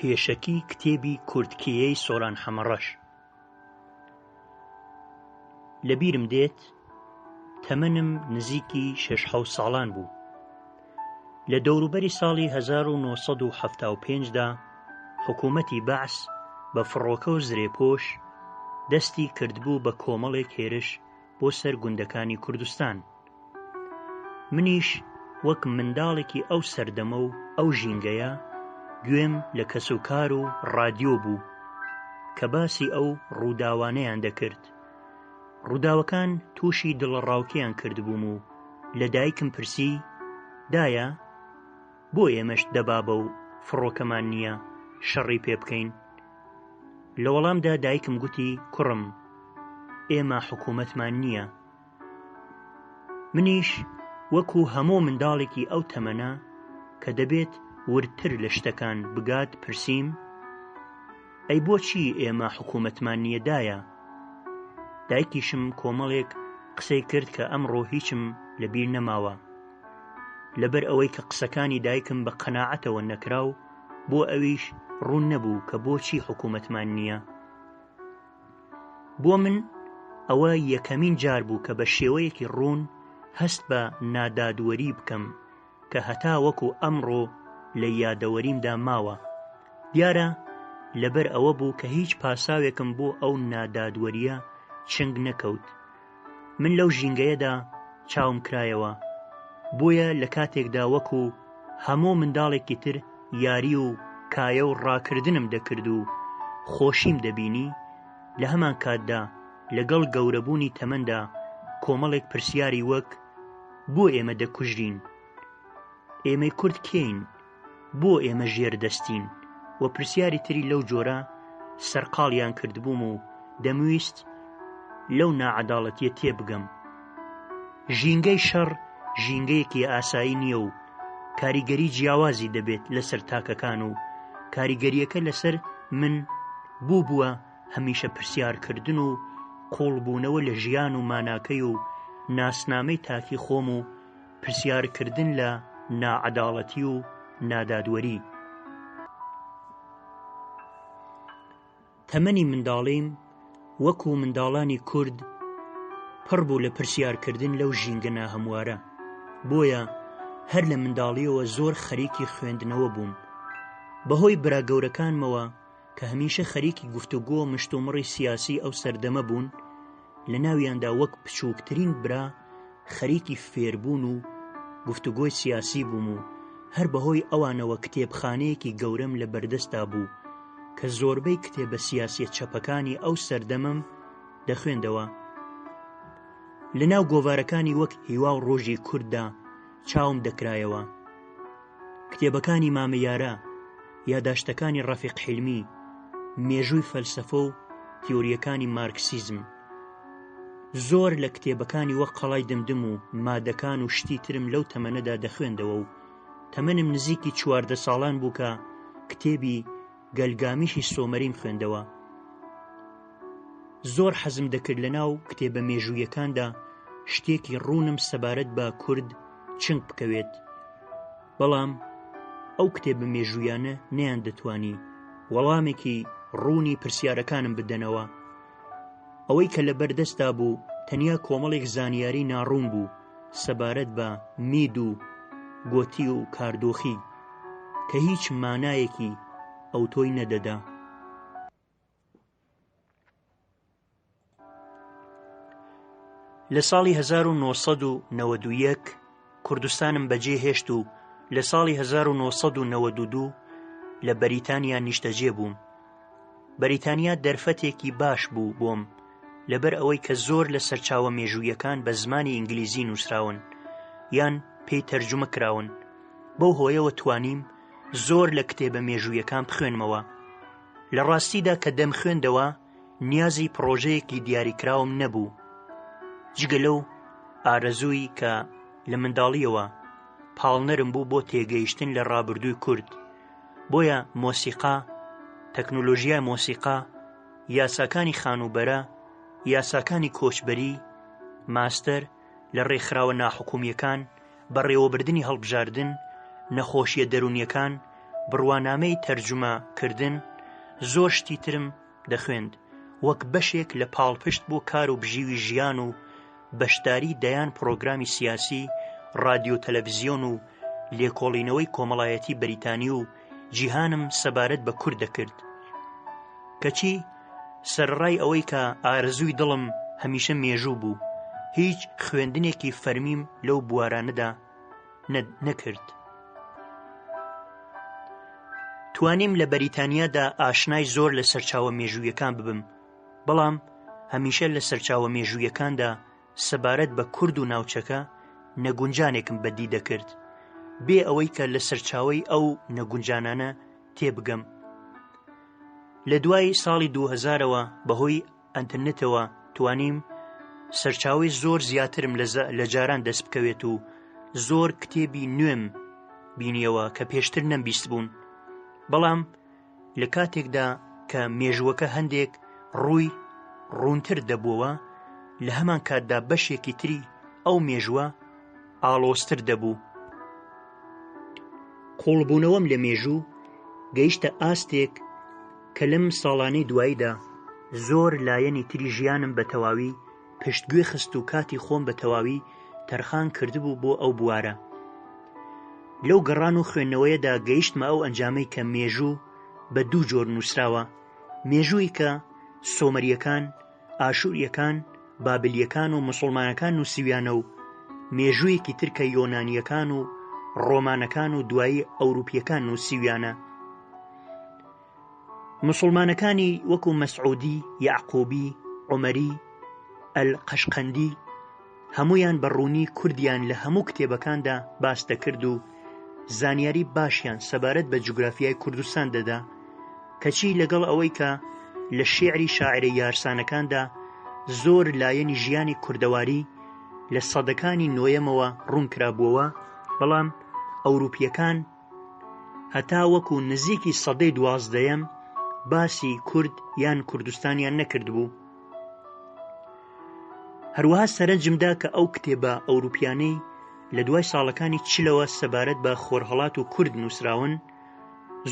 پێشەکی کتێبی کورتکیەی سۆران حەمەڕەش. لەبیرم دێت تەمەنم نزیکی 6-7 ساڵان بوو. لە دەوروبەری ساڵی 1975دا حکوومەتی بەعس بە فڕۆکە و زرێپۆش دەستی کردبوو بە کۆمەڵێک هێرش بۆ سەر گوندەکانی کوردستان. منیش وەک منداڵێکی ئەو سەردەمە و ئەو ژینگەیە گوێم لە کەسوکار و ڕادیۆ بوو کە باسی ئەو ڕووداوانەیان دەکرد. ڕووداوەکان تووشی دڵڕاوکیان کردبووم و لە دایکم پرسی دایە بۆ ئێمەش دەبابە و فڕۆکەمان نییە شەڕی پێ بکەین. لە وەڵامدا دایکم گوتی کوڕم ئێمە حکوومەتمان نییە. منیش وەکو هەموو منداڵێکی ئەو تەمەنە کە دەبێت ورتر لە شتەکان بگات پرسییم ئەی بۆچی ئێمە حکوومەتمان نییە دایە؟ دایکیشم کۆمەڵێک قسەی کرد کە ئەمڕۆ هیچم لەبیر نەماوە، لەبەر ئەوەی کە قسەکانی دایکم بە قەناعەتەوە نەکراو بۆ ئەویش ڕوون نەبوو کە بۆچی حکوومەتمان نییە. بۆ من ئەوە یەکەمین جار بوو کە بە شێوەیەکی ڕوون هەست بە نادادوەری بکەم کە هەتا وەکو ئەمڕۆ لە یادەوەریمدا ماوە. دیارە لەبەر ئەوە بوو کە هیچ پاساوێکم بۆ ئەو نادادوەریە چنگ نەکەوت. من لەو ژینگەیەدا چاوم کرایەوە، بۆیە لە کاتێکدا وەکو هەموو منداڵێکی تر یاری و کایە و ڕاکردنم دەکرد و خۆشیم دەبینی، لە هەمان کاتدا لەگەڵ گەورەبوونی تەمەندا کۆمەڵێک پرسیاری وەک بۆ ئێمە دەکوژرین، ئێمەی کورد کێین، بۆ ئێمە ژێر دەستین و پرسیاری تری لەو جۆرە سەرقاڵیان کردبووم و دەمویست لەو ناعەداڵەتیە تێبگەم. ژینگەی شەڕ ژینگەیەکی ئاسایی نییە و کاریگەری جیاوازی دەبێت لەسەر تاکەکان و کاریگەریەکە لەسەر من بووە هەمیشە پرسیارکردن و قوڵبوونەوە لە ژیان و ماناکەی و ناسنامەی تاکی خۆم و پرسیارکردن لە ناعەداڵەتی و نادادوەری. تەمەنی منداڵیم وەکو منداڵانی کورد پڕ بوو لە پرسیارکردن لەو ژینگە ناهەموارە، بۆیە هەر لە منداڵیەوە زۆر خەریکی خوێندنەوە بووم. بەهۆی براگەورەکانمەوە کە هەمیشە خەریکی گفتوگۆ و مشتومڕی سیاسی ئەو سەردەمە بوون، لە ناویاندا وەک بچووکترین برا خەریکی فێربوون و گفتوگۆی سیاسی بووم و هەر بەهۆی ئەوانەوە کتێبخانەیەکی گەورەم لە بەردەستا بوو کە زۆربەی کتێبە سیاسیە چەپەکانی ئەو سەردەمەم دەخوێندەوە. لە ناو گۆڤارەکانی وەک هیوا و ڕۆژی کورددا چاوم دەکرایەوە. کتێبەکانی مامەیارە، یاداشتەکانی ڕەفیق حیلمی، مێژووی فەلسەفە و تیۆریەکانی مارکسیزم. زۆر لە کتێبەکانی وەک قەڵای دمدم و مادەکان و شتی ترم لەو تەمەنەدا دەخوێندەوە و تەمەنم نزیکی 14 ساڵان بوو کە کتێبی گەلگامیشی سۆمەریم خوێندەوە. زۆر حەزم دەکرد لە ناو کتێبە مێژوویەکاندا شتێکی ڕوونم سەبارەت بە کورد چنگ بکەوێت، بەڵام ئەو کتێبە مێژوویانە نەیان دەتوانی وەڵامێکی ڕوونی پرسیارەکانم بدەنەوە. ئەوەی کە لە بەردەستا بوو تەنیا کۆمەڵێک زانیاری ناڕوون بوو سەبارەت بە مید و گۆتی و کاردۆخی کە هیچ مانایەکی ئەو تۆی نەدەدا. لە ساڵی 1991 کوردستانم بەجێ هێشت و لە ساڵی 1992 لە بەریتانیا نیشتەجێ بووم. بەریتانیا دەرفەتێکی باش بوو بۆم لەبەر ئەوەی کە زۆر لە سەرچاوە مێژوویەکان بە زمانی ئینگلیزی نووسراون یان پێی تەرجمە کراون. بەو هۆیەوە توانیم زۆر لە کتێبە مێژوویەکان بخوێنمەوە. لە ڕاستیدا کە دەمخوێندەوە نیازی پرۆژەیەکی دیاریکراوم نەبوو، جگە لەو ئارەزووی کە لە منداڵیەوە پاڵنەرم بوو بۆ تێگەیشتن لە ڕابردووی کورد. بۆیە مۆسیقا، تەکنۆلۆژیای مۆسیقا، یاساکانی خانوبەرە، یاساکانی کۆچبەری، ماستەر لە ڕێکخراوە ناحکومیەکان، بەڕێوەبردنی هەڵبژاردن، نەخۆشیە دەرونیەکان، بڕوانامەی تەرجومەکردن زۆر شتی ترم دەخوێند وەک بەشێک لە پاڵپشت بۆ کار و بژیوی ژیان و بەشداری دەیان پرۆگرامی سیاسی، رادیۆ تەلەڤیزیۆن و لێکۆڵینەوەی کۆمەڵایەتی بەریتانی و جیهانم سەبارەت بە کورد دەکرد. کەچی سەرڕای ئەوەی کە ئارەزووی دڵم هەمیشە مێژوو بوو، هیچ خوێندنێکی فەرمیم لەو بوارانەدا نەکرد. توانیم لە بەریتانیادا ئاشنای زۆر لە سەرچاوە مێژوویەکان ببم، بەڵام هەمیشە لە سەرچاوە مێژوویەکاندا سەبارەت بە کورد و ناوچەکە نەگونجانێکم بەدی دەکرد، بێ ئەوەی کە لە سەرچاوەی ئەو نەگونجانانە تێبگەم. لە دوای ساڵی 2000ەوە بەهۆی ئەنتەرنێتەوە توانیم سەرچاوەی زۆر زیاترم لە جاران دەست بکەوێت و زۆر کتێبی نوێم بینیەوە کە پێشتر نەمبیست بوون، بەڵام لە کاتێکدا کە مێژووەکە هەندێک ڕوونتر دەبووەوە، لە هەمان کاتدا بەشێکی تری ئەو مێژووە ئاڵۆزتر دەبوو. قوڵبوونەوەم لە مێژوو گەیشتە ئاستێک کە لەم ساڵانەی دواییدا زۆر لایەنی تری ژیانم بە تەواوی پشتگوێ خست و کاتی خۆم بە تەواوی تەرخان کردبوو بۆ ئەو بوارە. لەو گەڕان و خوێندنەوەیەدا گەیشتمە ئەو ئەنجامەی کە مێژوو بە دوو جۆر نووسراوە: مێژووی کە سۆمەریەکان، ئاشوریەکان، بابلیەکان و موسڵمانەکان نووسیویانە و مێژوویەکی تر کە یۆنانیەکان و ڕۆمانەکان و دوایی ئەوروپیەکان نووسیویانە. موسڵمانەکانی وەکو مەسعودی، یعقوبی، عومەری، ئەلقەشقەندی هەمویان بەڕوونی کوردیان لە هەموو کتێبەکاندا باس دەکرد و زانیاری باشیان سەبارەت بە جوگرافیای کوردستان دەدا، کەچی لەگەڵ ئەوەی کە لە شێعری شاعری یارسانەکاندا زۆر لایەنی ژیانی کوردەواری لە سەدەکانی نۆیەمەوە ڕوون کرابووەوە، بەڵام ئەوروپیەکان هەتا وەکو نزیکی سەدەی 12ەم باسی کورد یان کوردستانیان نەکردبوو. هەروەها سەرنجمدا کە ئەو کتێبە ئەوروپیانەی لە دوای ساڵەکانی چلەوە سەبارەت بە خۆرهەڵات و کورد نووسراون،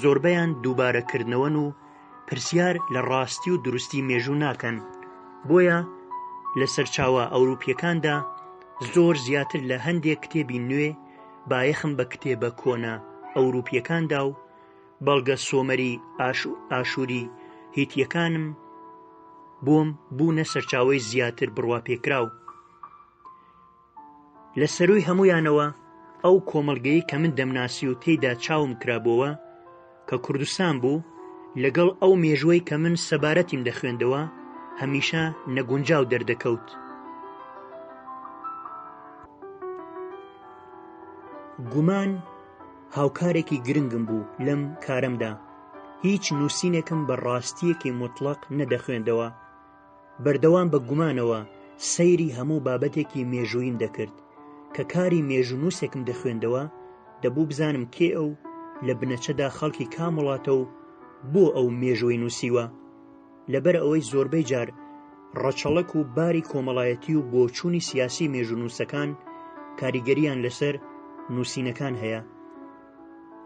زۆربەیان دووبارەکردنەوەن و پرسیار لە ڕاستی و دروستی مێژوو ناکەن، بۆیە لە سەرچاوە ئەوروپیەکاندا زۆر زیاتر لە هەندێک کتێبی نوێ بایەخم بە کتێبە کۆنە ئەوروپیەکاندا و بەڵگە سۆمەری ئاشووری هیتیەکانم بۆم بوونە سەرچاوەی زیاتر بڕواپێکراو. لە سەرووی هەمویانەوە ئەو کۆمەڵگەی کە من دەمناسی و تێیدا چاوم کرابەوە کە کوردستان بوو، لەگەڵ ئەو مێژوەی کە من سەبارەتیم دەخوێندەوە هەمیشە نەگونجاو دەردەکەوت. گومان هاوکارێکی گرنگم بوو لەم کارەمدا. هیچ نووسینێکم بە ڕاستیەکی مطلق نەدەخوێندەوە، بەردەوام بە گومانەوە سەیری هەموو بابەتێکی مێژوویم دەکرد. کە کاری مێژوونووسێکم دەخوێندەوە دەبوو بزانم کێ ئەو لە بنەچەدا خەڵکی کام وڵاتە و بۆ ئەو مێژووی نووسیوە، لەبەر ئەوەی زۆربەی جار ڕەچەڵەک و باری کۆمەڵایەتی و بۆچوونی سیاسی مێژوونووسەکان کاریگەریان لەسەر نووسینەکان هەیە.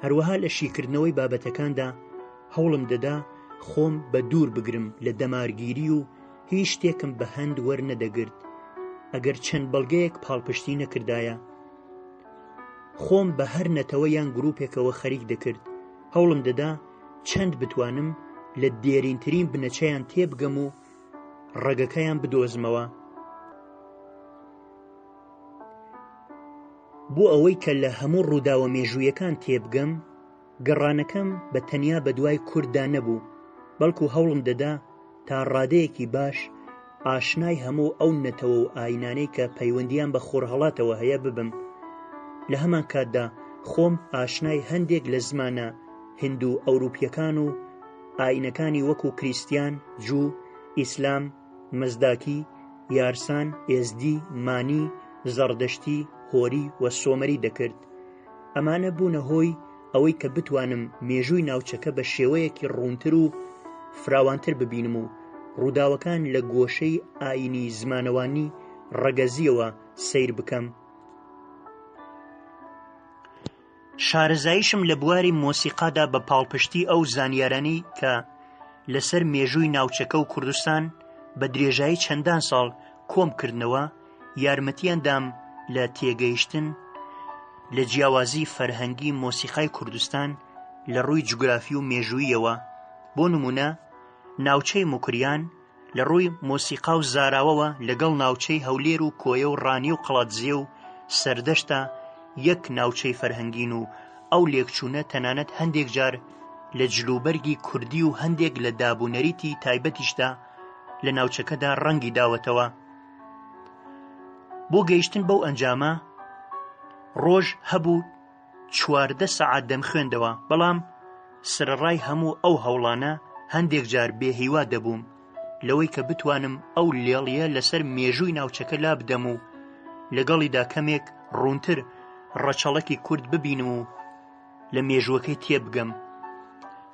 هەروەها لە شیکردنەوەی بابەتەکاندا هەوڵم دەدا خۆم بە دوور بگرم لە دەمارگیری و هیچ شتێکم بە هەند وەرنەدەگرت ئەگەر چەند بەڵگەیەک پاڵپشتی نەکردایە. خۆم بە هەر نەتەوە یان گروپێکەوە خەریک دەکرد، هەوڵم دەدا چەند بتوانم لە دێرینترین بنەچەیان تێبگەم و ڕێگەکەیان بدۆزمەوە. بۆ ئەوەی کە لە هەموو ڕووداوە مێژوویەکان تێبگەم، گەڕانەکەم بە تەنیا بە دوای کورددا نەبوو، بەڵکو هەوڵم دەدا تا ڕادەیەکی باش ئاشنای هەموو ئەو نەتەوە و ئاینانەی کە پەیوەندیان بە خۆرهەڵاتەوە هەیە ببم. لە هەمان کاتدا خۆم ئاشنای هەندێک لە زمانە هیندو ئەوروپیەکان و ئاینەکانی وەکو کریستیان، جوو، ئیسلام، مەزداکی، یارسان، ئێزدی، مانی، زەردەشتی، هۆری و سۆمەری دەکرد. ئەمانە بوونە هۆی ئەوەی کە بتوانم مێژووی ناوچەکە بە شێوەیەکی ڕوونتر و فراوانتر ببینم و ڕووداوەکان لە گۆشەی ئاینی زمانەوانی ڕەگەزیەوە سەیر بکەم. شارەزاییشم لە بواری مۆسیقادا بە پاڵپشتی ئەو زانیارانەی کە لەسەر مێژووی ناوچەکە و کوردستان بە درێژایی چەندان ساڵ کۆم کردنەوە یارمەتیاندام لە تێگەیشتن لە جیاوازی فەرهەنگی مۆسیقای کوردستان لە ڕووی جوگرافی و مێژوویەوە. بۆ نمونە ناوچەی موکریان لە ڕووی مۆسیقا و زاراوەوە لەگەڵ ناوچەی هەولێر و کۆیە و ڕانی و قەڵاتزیە و سەردەشتا یەک ناوچەی فەرهەنگین و ئەو لێکچوونە تەنانەت هەندێک جار لە جلوبەرگی کوردی و هەندێک لە دابوونەریتی تایبەتیشدا لە ناوچەکەدا ڕەنگی داوەتەوە. بۆ گەیشتن بەو ئەنجامە ڕۆژ هەبوو 14 سەعات دەمخوێندەوە، بەڵام سرەڕای هەموو ئەو هەوڵانە هەندێک جار بێهیوا دەبووم لەوەی کە بتوانم ئەو لێڵیە لەسەر مێژووی ناوچەکە لا بدەم و لەگەڵیدا کەمێک ڕوونتر ڕەچەڵەکی کورد ببینم و لە مێژووەکەی تێبگەم.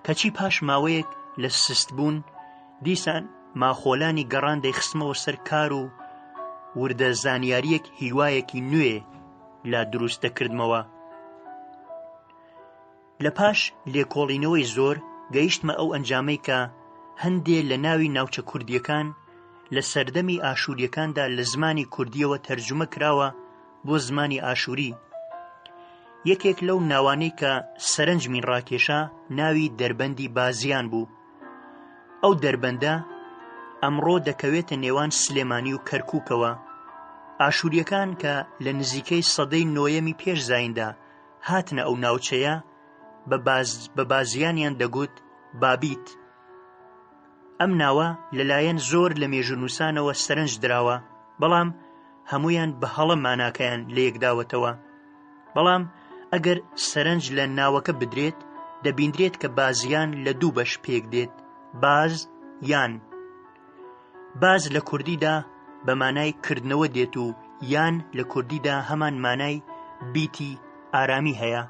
کەچی پاش ماوەیەک لە سستبوون دیسان ماخۆلانی گەڕان دەیخستمەوە سەر کار و وردە زانیاریەک هیوایەکی نوێ لا دروست دەکردمەوە. لە پاش لێکۆڵینەوەی زۆر گەیشتمە ئەو ئەنجامەی کە هەندێ لە ناوی ناوچە کوردیەکان لە سەردەمی ئاشووریەکاندا لە زمانی کوردیەوە تەرجمە کراوە بۆ زمانی ئاشووری. یەکێک لەو ناوانەی کە سەرنجمی ڕاکێشا ناوی دەربەندی بازیان بوو. ئەو دەربەندە ئەمڕۆ دەکەوێتە نێوان سلێمانی و کەرکووکەوە. ئاشووریەکان کە لە نزیکەی سەدەی 9 پێش زایندا هاتنە ئەو ناوچەیە بە بازیانیان دەگوت بابیت. ئەم ناوە لەلایەن زۆر لە مێژونووسانەوە سەرنج دراوە، بەڵام هەمویان بە هەڵە ماناکەیان لە یەکداوەتەوە. بەڵام ئەگەر سەرنج لە ناوەکە بدرێت دەبیندرێت کە بازیان لە دوو بەش پێک دێت، باز یان. باز لە کوردیدا بە مانای کردنەوە دێت و یان لە کوردیدا هەمان مانای بیتی ئارامی هەیە.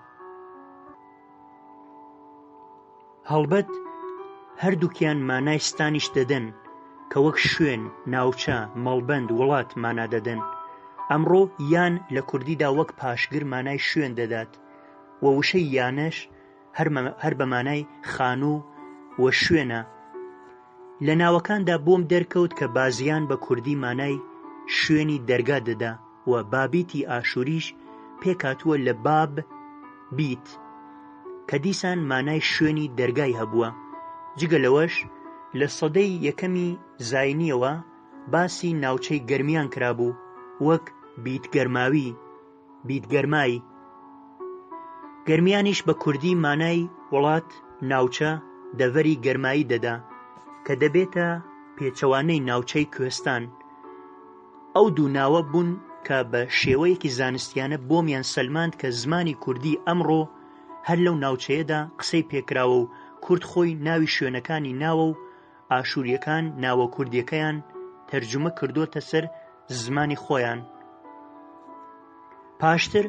هەڵبەت هەردووکیان مانای ستانیش دەدەن کە وەک شوێن، ناوچە، مەڵبەند، وڵات مانا دەدەن. ئەمڕۆ یان لە کوردیدا وەک پاشگر مانای شوێن دەدات و وشەی یانەش هەر بە مانای خانوو و شوێنە. لە ناوەکاندا بۆم دەرکەوت کە بازیان بە کوردی مانای شوێنی دەرگا دەدا و بابیتی ئاشووریش پێکاتووە لە باب بیت کە دیسان مانای شوێنی دەرگای هەبووە. جگە لەوەش لە سەدەی یەکەمی زاینیەوە باسی ناوچەی گەرمیان کرابوو وەک بیتگەرماوی، بیتگەرمایی. گەرمیانیش بە کوردی مانای وڵات، ناوچە، دەڤەری گەرمایی دەدا کە دەبێتە پێچەوانەی ناوچەی کوێستان. ئەو دوو ناوە بوون کە بە شێوەیەکی زانستیانە بۆمیان سەلماند کە زمانی کوردی ئەمڕۆ هەر لەو ناوچەیەدا قسەی پێکراوە و کورد خۆی ناوی شوێنەکانی ناوە و ئاشووریەکان ناوە کوردیەکەیان تەرجمە کردوتە سەر زمانی خۆیان. پاشتر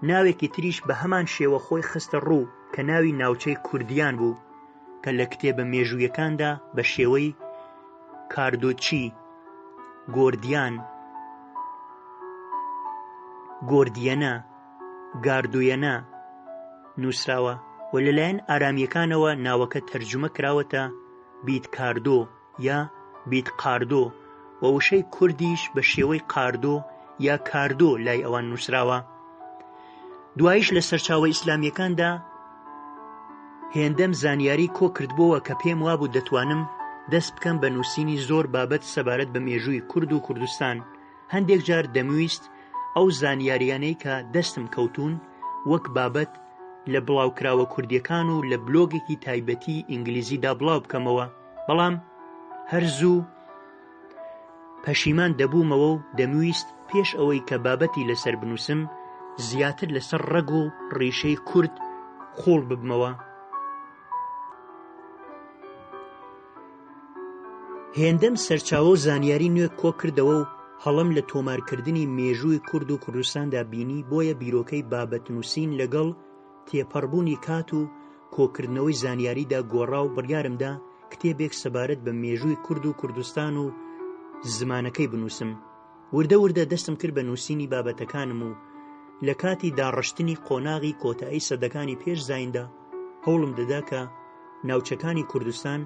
ناوێکی تریش بە هەمان شێوە خۆی خستە ڕوو کە ناوی ناوچەی کوردیان بوو کە لە کتێبە مێژوویەکاندا بە شێوەی کاردۆچی، گۆردیان، گۆردیەنە، گاردوویەنە نووسراوە و لەلایەن ئارامیەکانەوە ناوەکە تەرجمە کراوەتە بیتکاردۆ یا بیتقاردۆ و وشەی کوردیش بە شێوەی قاردۆ یا کاردۆ لای ئەوان نووسراوە. دوایش لە سەرچاوە ئیسلامیەکاندا هێندەم زانیاری کۆ کردبووە کە پێم وابوو دەتوانم دەست بکەم بە نووسینی زۆر بابەت سەبارەت بە مێژووی کورد و کوردستان. هەندێک جار دەمویست ئەو زانیاریانەی کە دەستم کەوتون وەک بابەت لە بڵاوکراوە کوردیەکان و لە بلۆگێکی تایبەتی ئینگلیزیدا بڵاو بکەمەوە، بەڵام هەرزوو پەشیمان دەبوومەوە و دەمویست پێش ئەوەی کە بابەتی لەسەر بنووسم زیاتر لەسەر ڕەگ و ڕیشەی کورد خۆڵ ببمەوە. هێندەم سەرچاوە و زانیاری نوێ کۆ کردەوە و هەڵم لە تۆمارکردنی مێژووی کورد و کوردستاندا بینی، بۆیە بیرۆکەی بابەت نووسین لەگەڵ تێپەڕبوونی کات و کۆکردنەوەی زانیاریدا گۆڕا و بڕیارمدا کتێبێک سەبارەت بە مێژووی کورد و کوردستان و زمانەکەی بنووسم. وردە وردە دەستم کرد بە نووسینی بابەتەکانم و لە کاتی داڕشتنی قۆناغی کۆتایی سەدەکانی پێش زایندا هەوڵم دەدا کە ناوچەکانی کوردستان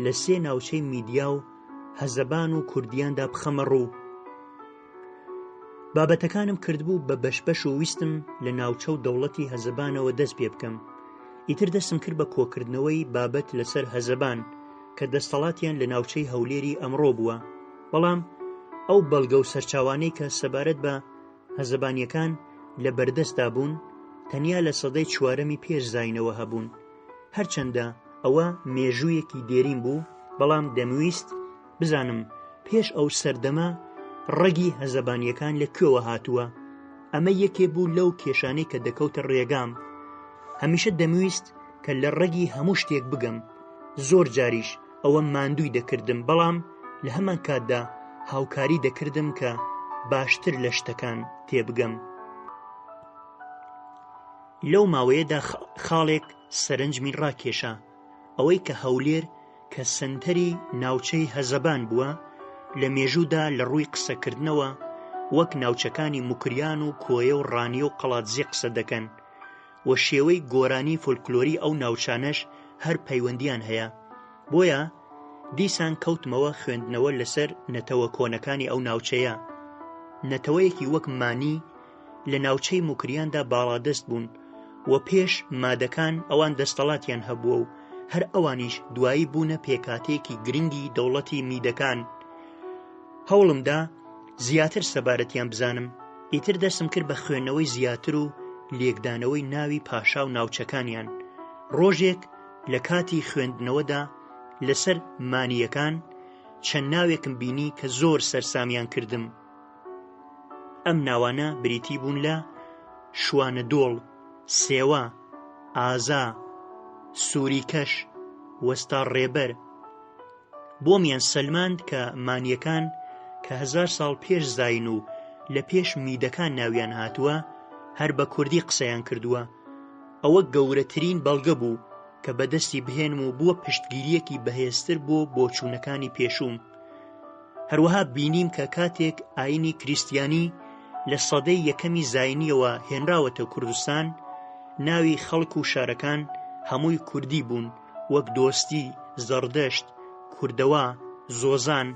لە 3 ناوچەی میدیا و هەزەبان و کوردیاندا بخەمە ڕوو. بابەتەکانم کردبوو بە بەشبەش و ویستم لە ناوچە و دەوڵەتی هەزەبانەوە دەست پێ بکەم. ئیتر دەستم کرد بە کۆکردنەوەی بابەت لەسەر هەزەبان کە دەستەڵاتیان لە ناوچەی هەولێری ئەمڕۆ بووە، بەڵام ئەو بەڵگە و سەرچاوانەی کە سەبارەت بە هەزەبانیەکان لە بەردەستدا بوون تەنیا لە سەدەی 4 پێش زاینەوە هەبوون. هەرچەندە ئەوە مێژوویەکی دێرین بوو، بەڵام دەمویست بزانم پێش ئەو سەردەمە ڕەگی هەزەبانیەکان لەکوێوە هاتووە. ئەمە یەکێ بوو لەو کێشانەی کە دەکەوتە ڕێگام. هەمیشە دەمویست کە لە ڕەگی هەموو شتێک بگەم. زۆر جاریش ئەوە ماندووی دەکردم، بەڵام لە هەمان کاتدا هاوکاری دەکردم کە باشتر لە شتەکان تێبگەم. لەو ماوەیەدا خاڵێک سەرنجمی ڕاکێشا، ئەوەی کە هەولێر کە سنتەری ناوچەی هەزەبان بووە لە مێژوودا لە ڕووی قسەکردنەوە وەک ناوچەکانی موکریان و کۆیە و ڕانیە و قەڵاتزیە قسە دەکەن و شێوەی گۆرانی فۆلکلۆری ئەو ناوچانەش هەر پەیوەندیان هەیە. بۆیە دیسان کەوتمەوە خوێندنەوە لەسەر نەتەوە کۆنەکانی ئەو ناوچەیە. نەتەوەیەکی وەک مانی لە ناوچەی موکریاندا باڵادەست بوون و پێش مادەکان ئەوان دەستەڵاتیان هەبووە و هەر ئەوانیش دوایی بوونە پێکاتێکی گرنگی دەوڵەتی میدەکان. هەوڵمدا زیاتر سەبارەتیان بزانم. ئیتر دەستم کرد بە خوێندنەوەی زیاتر و لێکدانەوەی ناوی پاشا و ناوچەکانیان. ڕۆژێک لە کاتی خوێندنەوەدا لەسەر مانیەکان چەند ناوێکم بینی کە زۆر سەرسامیان کردم. ئەم ناوانە بریتی بوون لە شوانە دۆڵ، سێوە، ئازا، سووریکەش، وەستا ڕێبەر. بۆمیان سەلماند کە مانیەکان کە 1000 ساڵ پێش زاین و لە پێش میدەکان ناویان هاتووە هەر بە کوردی قسەیان کردووە. ئەوە گەورەترین بەڵگە بوو کە بەدەستی بهێنم و بووە پشتگیریەکی بەهێزتر بۆ بۆچوونەکانی پێشوم. هەروەها بینیم کە کاتێک ئاینی کریستیانی لە سەدەی 1 زاینیەوە هێنراوەتە کوردستان، ناوی خەڵک و شارەکان هەمووی کوردی بوون، وەک دۆستی، زەردەشت، کوردەوە، زۆزان،